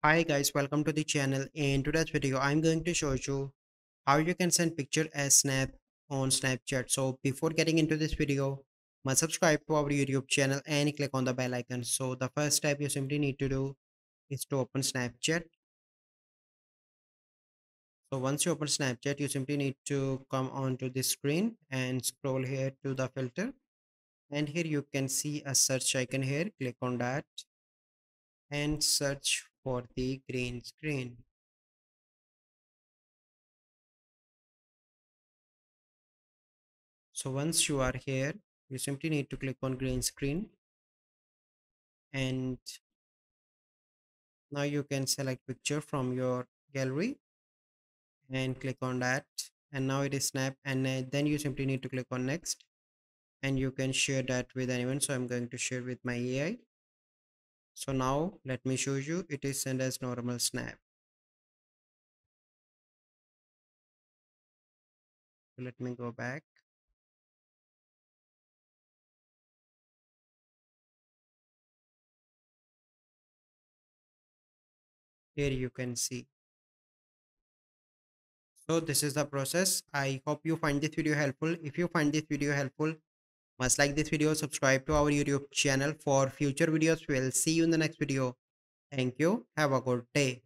Hi guys, welcome to the channel. In today's video, I'm going to show you how you can send picture as snap on Snapchat. So before getting into this video, must subscribe to our YouTube channel and click on the bell icon. So the first step you simply need to do is to open Snapchat. So once you open Snapchat, you simply need to come onto the screen and scroll here to the filter. And here you can see a search icon here. Click on that and search for the green screen. So once you are here, you simply need to click on green screen and now you can select picture from your gallery and click on that, and now it is snap, and then you simply need to click on next and you can share that with anyone. So I'm going to share with my AI. So now let me show you, it is sent as normal snap. So let me go back. Here you can see. So this is the process. I hope you find this video helpful. If you find this video helpful, must like this video, subscribe to our YouTube channel for future videos. We'll see you in the next video. Thank you. Have a good day.